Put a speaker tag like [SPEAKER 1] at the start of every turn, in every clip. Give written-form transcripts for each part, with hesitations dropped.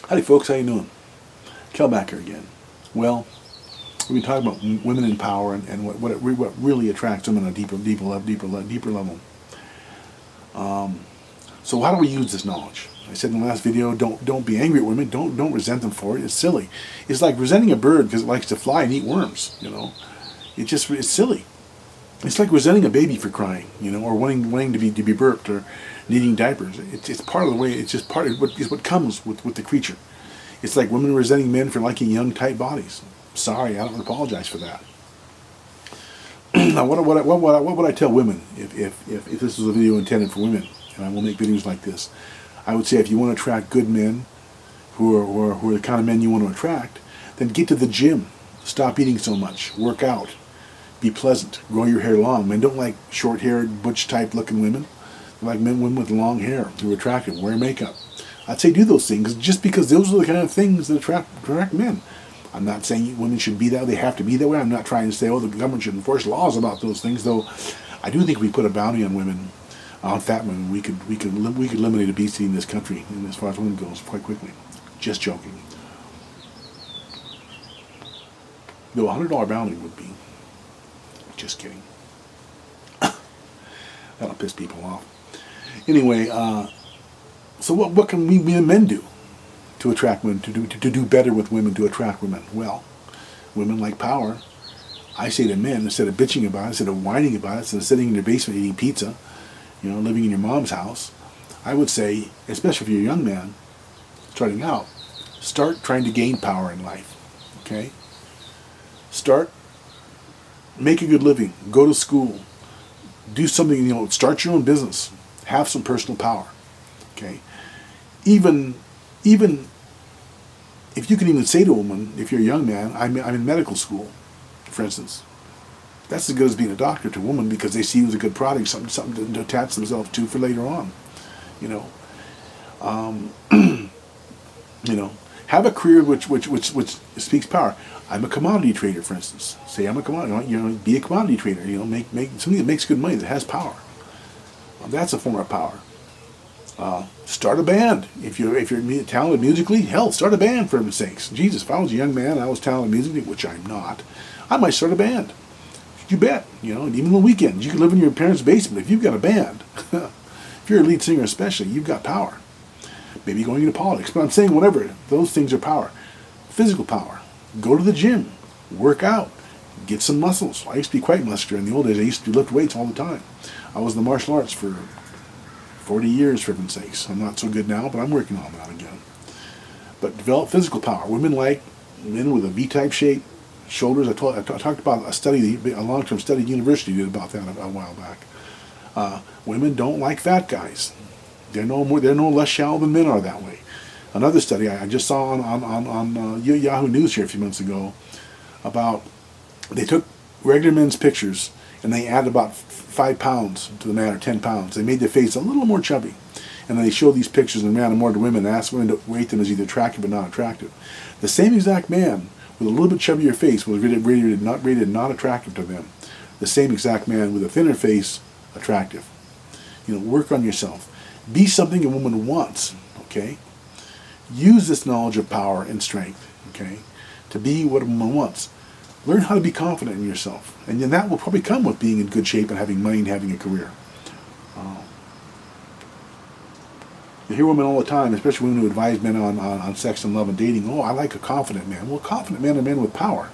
[SPEAKER 1] Howdy folks, how you doing? Kel back here again. Well, we've been talking about women in power and what really attracts them on a deeper level. So how do we use this knowledge? I said in the last video, don't be angry at women. Don't resent them for it. It's silly. It's like resenting a bird because it likes to fly and eat worms. It's silly. It's like resenting a baby for crying, or wanting to be burped or needing diapers. It's part of the way. It's just part of what comes with the creature. It's like women resenting men for liking young, tight bodies. Sorry, I don't apologize for that. Now, what would I tell women if this was a video intended for women? And I will make videos like this. I would say if you want to attract good men, who are the kind of men you want to attract, then get to the gym. Stop eating so much. Work out. Be pleasant. Grow your hair long. Men don't like short-haired, butch-type looking women. They like women with long hair who are attractive. Wear makeup. I'd say do those things just because those are the kind of things that attract men. I'm not saying women should be that way. They have to be that way. I'm not trying to say, the government should enforce laws about those things, though. I do think if we put a bounty on women, on fat women, we could eliminate obesity in this country, and as far as women goes, quite quickly. Just joking. Though $100 bounty would be. Just kidding. That'll piss people off. Anyway, so what can we men do to attract women, to do better with women, to attract women? Well, women like power. I say to men, instead of bitching about it, instead of whining about it, instead of sitting in your basement eating pizza, living in your mom's house, I would say, especially if you're a young man starting out, start trying to gain power in life. Okay? Make a good living, go to school, do something, start your own business, have some personal power. Okay? Even if you can even say to a woman, if you're a young man, I'm in medical school, for instance, that's as good as being a doctor to a woman because they see you as a good product, something to attach themselves to for later on. Have a career which speaks power. I'm a commodity trader, for instance. Say I'm a commodity. Be a commodity trader. Make something that makes good money, that has power. That's a form of power. Start a band. If you're talented musically, hell, start a band for heaven's sakes. Jesus, if I was a young man, I was talented musically, which I'm not, I might start a band. You bet. Even on the weekends, you can live in your parents' basement if you've got a band. If you're a lead singer, especially, you've got power. Maybe going into politics, but I'm saying whatever. Those things are power. Physical power. Go to the gym, work out, get some muscles. I used to be quite muscular in the old days. I used to lift weights all the time. I was in the martial arts for 40 years, for heaven's sakes. I'm not so good now, but I'm working on that again. But develop physical power. Women like men with a V-type shape, shoulders. I talked about a long-term study at university did about that a while back. Women don't like fat guys. They're no less shallow than men are that way. Another study I just saw on Yahoo News here a few months ago about they took regular men's pictures and they added about 5 pounds to the man, or 10 pounds. They made their face a little more chubby. And then they showed these pictures and ran them more to women and asked women to rate them as either attractive or not attractive. The same exact man with a little bit chubbier face was rated not attractive to them. The same exact man with a thinner face, attractive. Work on yourself. Be something a woman wants, okay? Use this knowledge of power and strength, okay, to be what a woman wants. Learn how to be confident in yourself. And then that will probably come with being in good shape and having money and having a career. You hear women all the time, especially women who advise men on sex and love and dating, I like a confident man. Well, confident men are men with power.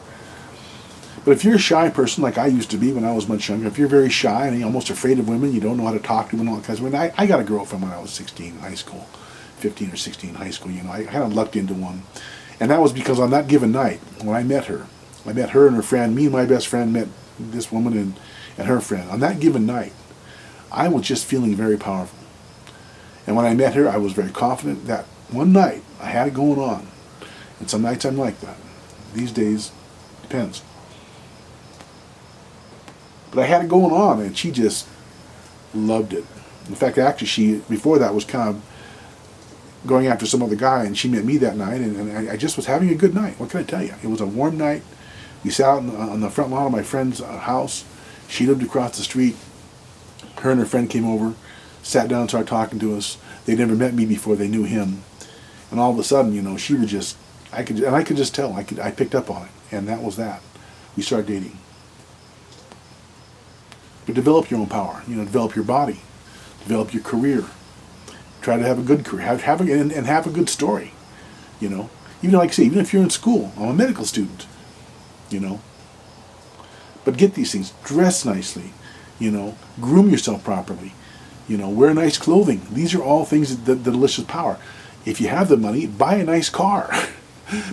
[SPEAKER 1] But if you're a shy person, like I used to be when I was much younger, if you're very shy and you're almost afraid of women, you don't know how to talk to women, all kinds of women. I got a girlfriend when I was 16 in high school, 15 or 16 in high school. I kind of lucked into one. And that was because on that given night, when I met her and her friend, me and my best friend met this woman and her friend. On that given night, I was just feeling very powerful. And when I met her, I was very confident that one night I had it going on. And some nights I'm like that. These days, depends. But I had it going on, and she just loved it. In fact, actually, she, before that, was kind of going after some other guy, and she met me that night, and I just was having a good night. What can I tell you? It was a warm night. We sat out on the front lawn of my friend's house. She lived across the street. Her and her friend came over, sat down and started talking to us. They'd never met me before. They knew him. And all of a sudden, she would just, I could just tell, I picked up on it, and that was that. We started dating. But develop your own power. Develop your body, develop your career. Try to have a good career, have a good story. Even like I say, even if you're in school, I'm a medical student. But get these things, dress nicely, groom yourself properly, wear nice clothing. These are all things that delicious power. If you have the money, buy a nice car.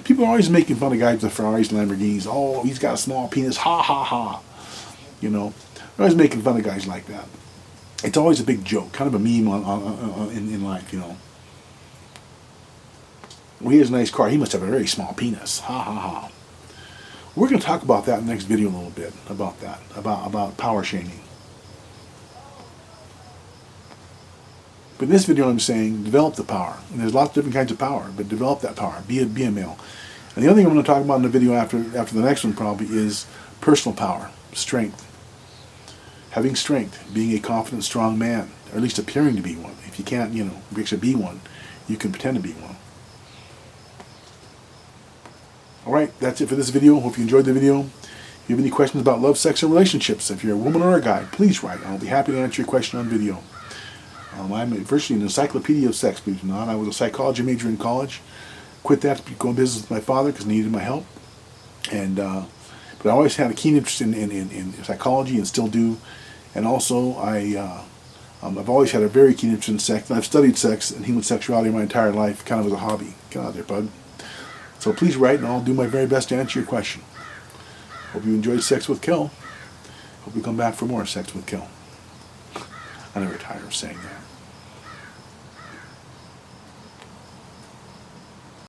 [SPEAKER 1] People are always making fun of guys with Ferraris and Lamborghinis. Oh, he's got a small penis, ha ha ha. They're always making fun of guys like that. It's always a big joke, kind of a meme in life, Well, he has a nice car, he must have a very small penis, ha ha ha. We're going to talk about that in the next video a little bit, about that, about power shaming. But in this video I'm saying, develop the power. And there's lots of different kinds of power, but develop that power. Be a male. And the other thing I'm going to talk about in the video after the next one probably is personal power, strength. Having strength, being a confident, strong man, or at least appearing to be one. If you can't, actually be one, you can pretend to be one. Alright, that's it for this video. Hope you enjoyed the video. If you have any questions about love, sex, or relationships, if you're a woman or a guy, please write. I'll be happy to answer your question on video. I'm virtually an encyclopedia of sex, believe it or not. I was a psychology major in college. Quit that to go in business with my father because I needed my help. But I always had a keen interest in psychology and still do. And also, I've always had a very keen interest in sex. And I've studied sex and human sexuality my entire life, kind of as a hobby. Get out there, bud. So please write, and I'll do my very best to answer your question. Hope you enjoyed Sex with Kel. Hope you come back for more Sex with Kel. I never tire of saying that.